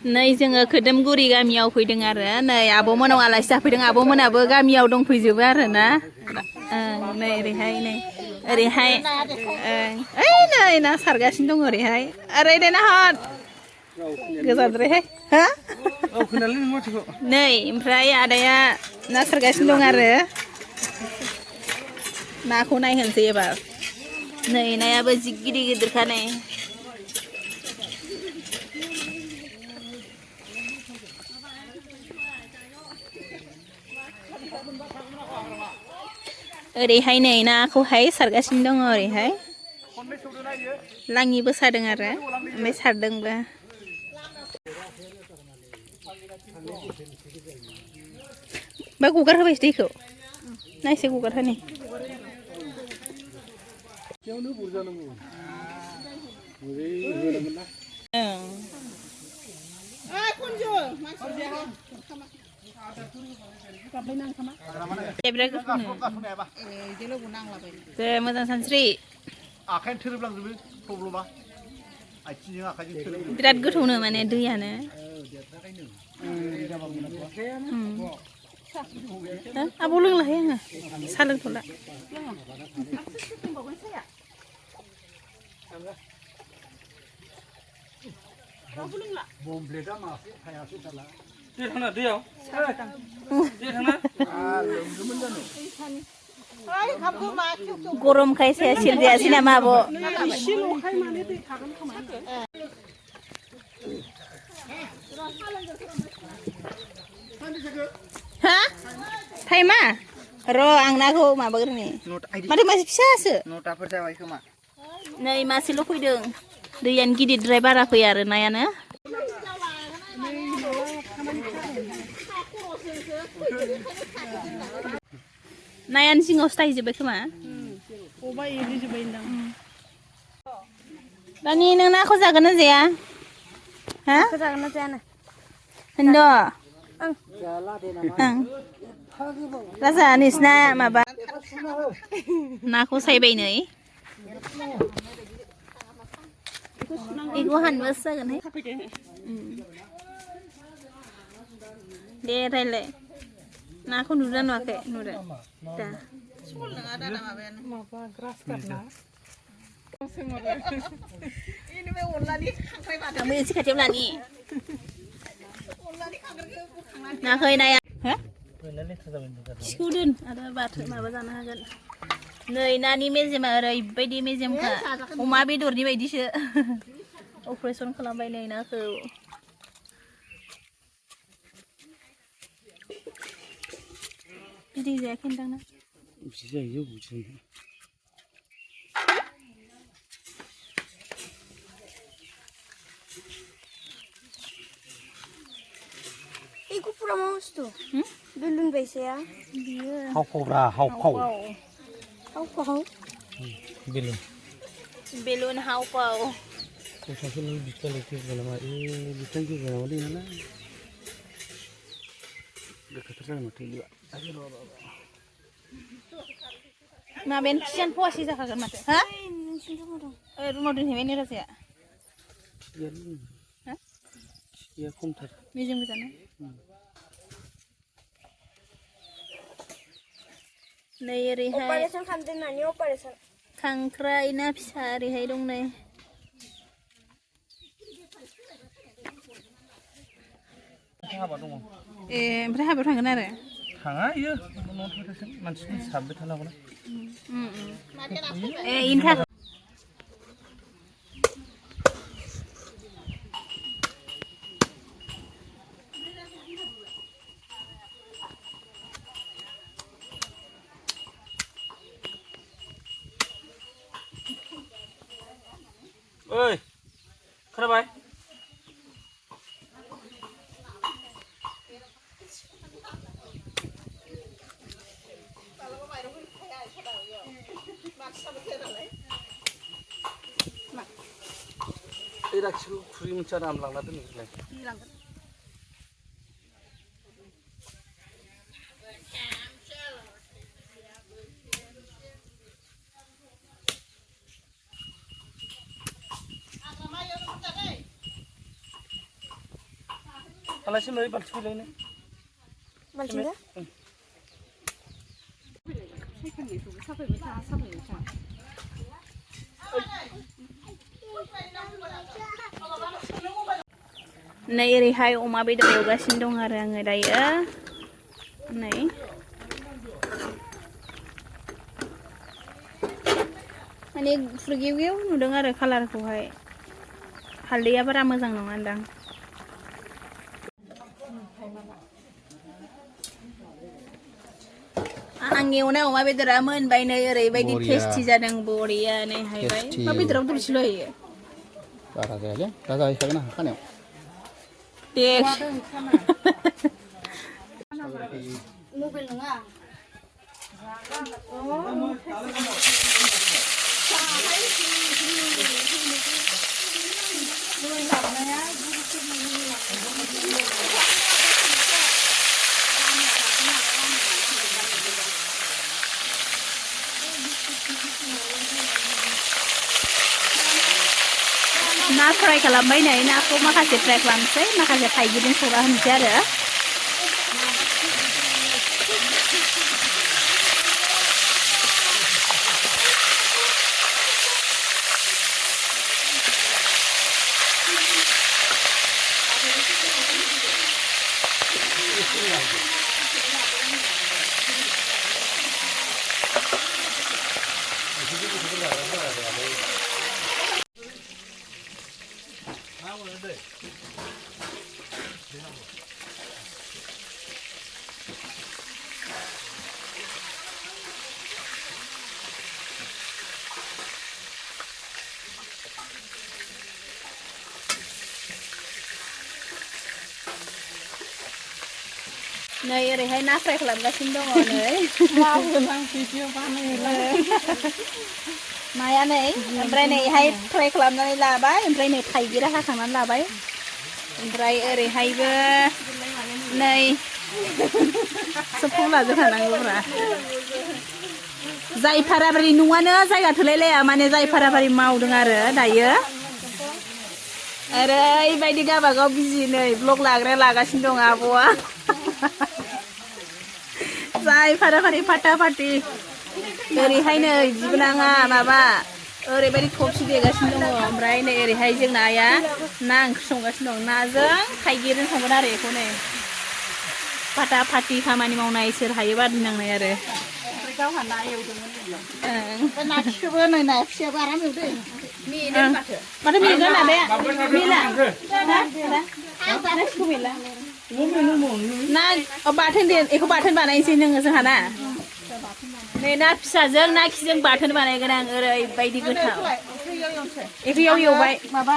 नै जोङो खोदोमगुरि गामियाव फैदों आरो नै आब'मोनाव आलासि जाफैदों आब'मोनाबो गामियाव दंफैजोबो आरो ना नै ओरैहाय नै ओरैहाय ओइ नै ना सारगासिनो दं ओरैहाय ओरै ना हर गोजानद्रायहाय हा नै ओमफ्राय आदाया ना सारगासिनो दं आरो नाखौ नायहोनोसै एबार नै नायाबो जि गिदिर गिदिरखा नै ओरैहाय नै नाखौहाय सारगासिनो दङ ओरैहाय लाङिबो सादों आरो ओमफ्राय सारदोंबो बा गगार होबायसो दैखौ नायसे गगार होनि दे मोजां सानस्रि आखाइनो थोरोबलांजोबो थब्ल'बा आथिंजों आखाइजों थोरोबलांजोबो बिराद गोथौनो माने दैयानो आब' लोंलाहाय आङो साहा लोंथ'ला बमब्लेटआ मासे थायासै साला दै थांना दैयाव दै थांना लोमदोंमोन जानो गरमखाय साया सिरजायासै नामा आब' हा टाइमा र' आं नाखौ माबाग्रोनि माथो मासे फिसासो नटाफोर जाबाय खोमा नै मासेल' फैदों दैयानो गिदिरद्राय बारा फैया आरो नायानो नायानो जिङावसो थाहैजोब्बाय खोमा दानि नों नाखौ जागोन ना जाया हा जागोन ना जायानो होनद' राजा नोंसिना माबा नाखौ सायबाय नै बेखौ हानबासो जागोनहाय दे रायलाय नाखौ नुदों नुवाखै नुदों दा आंबो एसे खाथियाव लानि नाखै नाया हो सिखौ दोन आरो बाथोन माबा जानो हागोन नै नानि मेजेमा ओरैबायदि मेजेमखा अमा बेदरनि बायदिसो अपारेसन खालामबाय नै नाखौ बिदै जायाखै नोंथांना जायो बुजियो এই কুকুরা মাছ তো বেলুন পাইছে हावफावब्रा हावफाव बेलुन बेलुन हाव पाव सासे नों बिखालाय फैबाय नामा बिथां फैबाय नामा दै नालाय गोखाथार जागोन माथो माबायानो फिसायानो फवासे जाखागोन माथो हा रुमाव दोनहैबाय नै राजाया खिया खमथार मेजेम गोजाना नै ओरैहाय अपारेशन खालामदोंनानै अपारेशन खांख्राइ ना फिसा ओरैहाय दं नै हाबा दङ ए ओमफ्राय हाबायाव थांगोन आरो थाङा इयो न'आव थांथारसै मानसिनि साबबाय थानांगौना ए इनि थाखाय ओइ खोनाबाय ओइ राखिखौ खुरै मोनसे आराम लांना दोनलाय आलासि नै बाल्थिं फैलायनो बाल्थिंगा नै ओरैहाय अमा बेदर एवगासिनो दं आरो आङो दायो नै माने फुरगेव गेव नुदों आरो कालारखौहाय हालदैया बारा मोजां नङा दां आं एवनाय अमा बेदरा मोनबाय नै ओरैबायदि टेस्टि जादों बरिया नै हायबाय अमा बेदराव दरसेल' होयो बारा जायालै दा जाहैखागोन आं खानायाव दे मबाइल नङा ना फ्राय खालामबाय नै नाखौ माखासे फ्राय खालामसै माखासे थाइगिरजों संना होनोसै आरो नै ओरैहाय ना फ्राय खालामगासिनो दङ नै नाया नै ओमफ्राय नैहाय फ्राय खालामनानै लाबाय ओमफ्राय नै थाइगिरा हाखांनानै लाबाय ओमफ्राय ओरैहायबो नै सोबखौ लाजोबखानांगौब्रा जाय फाराबारि न'आनो जायगा थोलायलाया माने जाय फाराबारि मावदों आरो दायो ओरैबायदि गावबागाव बिजि नै ब्लग लाग्राया लागासिनो दं आब'आ जाय फाराफारि फाटा फाटि ओरैहाय नै बिबोनाङा माबा ओरैबायदि थबसि देगासिनो दङ ओमफ्राय नै ओरैहाय जोंना आइया ना ओंख्रि संगासिनो दं नाजों थाइगिरजों संगोन आरो बेखौ नै फाटा फाटि खामानि मावनाय सोर हायो बादि नांनाय आरो गावहा ना एवदोंमोन ना खिखौबो नै ना फिसायाबो आराम एवदों माथो मिला ना बे मिला ना बाथोन दे बेखौ बाथोन बानायनोसै नोङो जोंहा ना नै ना फिसाजों ना खिजों बाथोन बानायगोन आं ओरैबायदि गोथाव बेखौ एवबाय माबा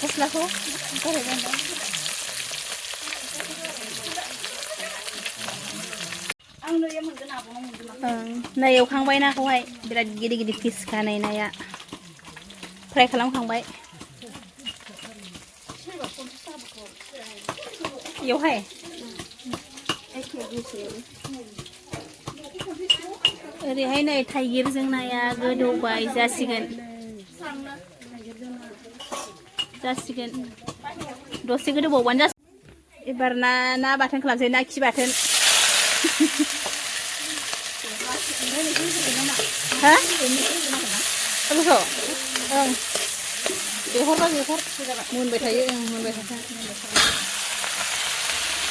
गस्लाखौ नै एवखांबाय नाखौहाय बिराद गिदिर गिदिर पिस खानाय नाया फ्राय खालामखांबाय बेवहाय ओरैहाय नै थाइगिरजों नाया गोदौबाय जासिगोन दसे गोदौबावबानो जासिगोन एबार ना बाथोन खालामसै ना खि बाथोन हा बेखौ ओं बेहरबा बेहर मोनबाय थायो मोनबाय थाथों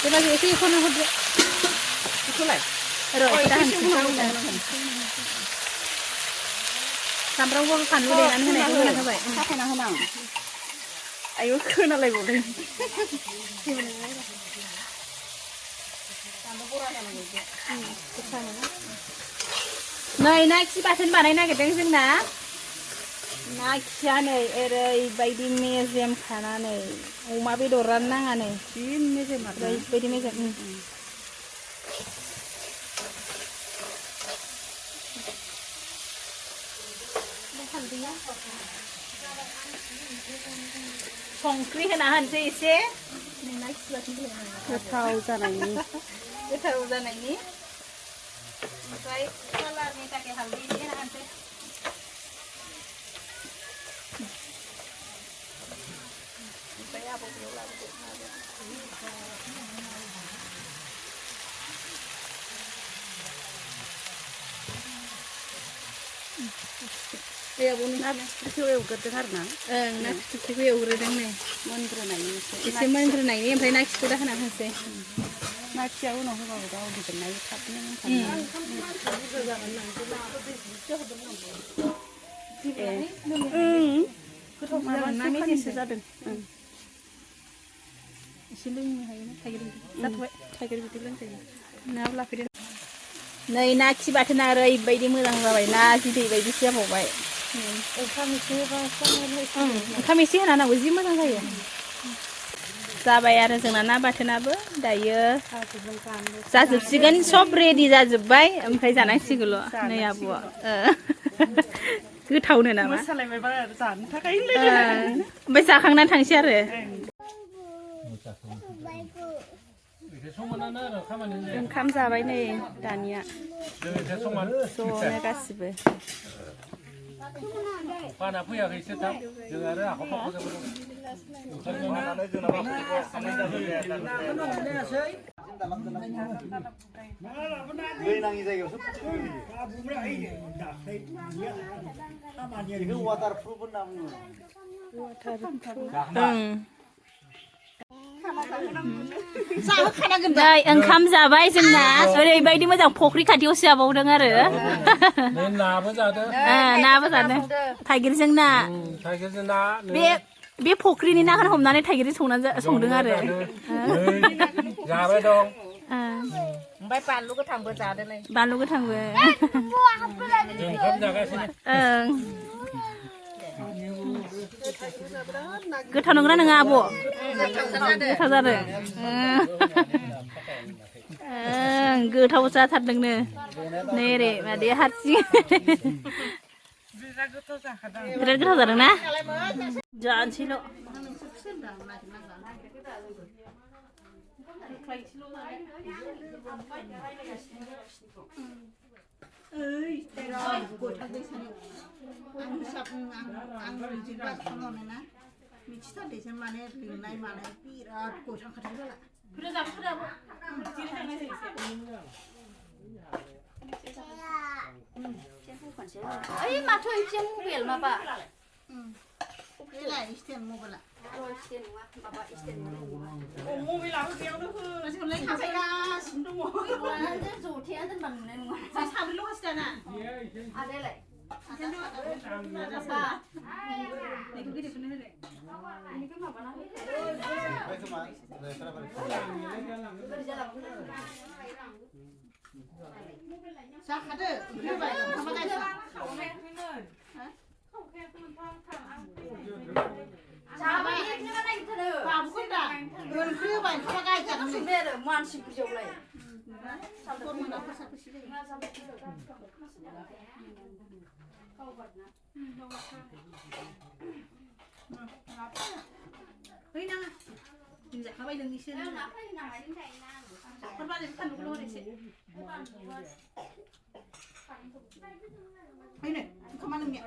बेबादि एसे एखौनो हरदो बेखौलाय सामब्रामखौ फानलु देनानै होनायखौ होना होबाय साफायना होनां आयौ खोनालायबावदों नै ना खि बाथोन बानायनो नागिरदों जोंना ना खिया नै ओरैबायदि मेजेम खानानै अमा बेदरानो नाङा नै ओरैबायदि मेजेम संख्रि होना होनसै एसे गोथाव जानायनि ओमफ्राय ना फिथिख्रिखौ एवग्रोदों आरो ना ना फिथिख्रिखौ एवग्रोदों नै मोनग्रोनायनि एसे मोनग्रोनायनि ओमफ्राय ना खिखौ दा होना होनोसै ना खिया उनाव होबाबो गाव गिदिरनाय थाबनो गोथाव माबा मेजेमसो जादों एसे लोंनो हायो ना थाइगिर जाथ'बाय थाइगिर बिदि लोंजायो ना लाफैदों नै ना खि बाथोना ओरैबायदि मोजां जाबाय ना बिदै बायदिसो जाबावबाय ओंखाम एसे होना नांगौ जि मोजां जायो जाबाय आरो जोंना ना बाथोनाबो दायो जाजोबसिगोन सब रेडि जाजोब्बाय ओमफ्राय जानांसिगौल' नै आब'आ गोथावनो नामा मोसालायबाय जानो थाखाय ओमफ्राय जाखांनानै थांसै आरो ओंखाम जाबाय नै दानिया ज'नो गासिबो पाना फैयाखैसो थाब जों आरो आखाव फाखाव दै नाङि जायगायावसो बेखौ वाटार प्रुफ होनना बुङो नै ओंखाम जाबाय जोंना ओरैबायदि मोजां फख्रि खाथियावसो जाबावदों आरो नाबो जादों नाबो जादों थाइगिरजों ना बे फख्रिनि नाखौनो हमनानै थाइगिरजों संदों आरो जाबाय दं ओमफ्राय बानलु गोथांबो जादोंलै बानलु गोथांबो ओंखाम जागासिनो गोथाव नंगौना नङा आब' गोथाव जादों गोथाव जाथारदोंनो नै ओरै मादै हारसिं बिराद गोथाव जादों ना जानोसैल' मिथिथारदैसो माने लिंनाय मानाय बिराद गयथां खाथि जाला ओइ माथो एसे मबाइल माबा स्टेन्ड मबाइला मबाइलाबो बेयावनो होनानै थाफैगासिनो दङ जथाया दोनबा नुनाय नङा साब्रैल' हासि दाना आदायालाय जाखादो होबाय बाबुखौ दा ओंख्रि होबाय ओंखामा गायजागोन आरो मानसि बुरजायावलाय जाखाबाय नोंनिसो फैनो ओंखामा नोंनिया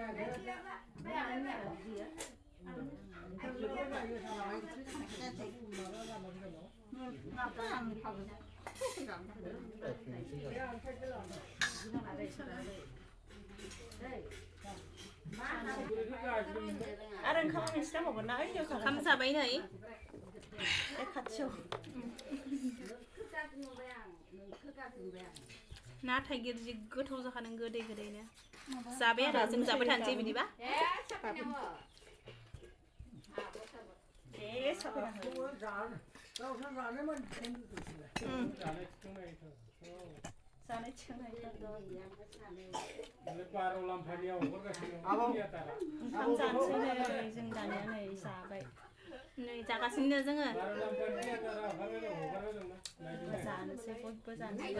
आरो ओंखामा मोनसे नांबावगोन ना ओंखाम जाबाय नै खाथियाव ना थाइगिर जि गोथाव जाखादों गोदै गोदैनो जाबाय आरो जों जाबाय थानोसै बिदिबा जानाय थिखांनाय ओंखाम जानोसै नै जों दानिया नै जाबाय नै जागासिनो जोङो जानोसै बयबो जानोसै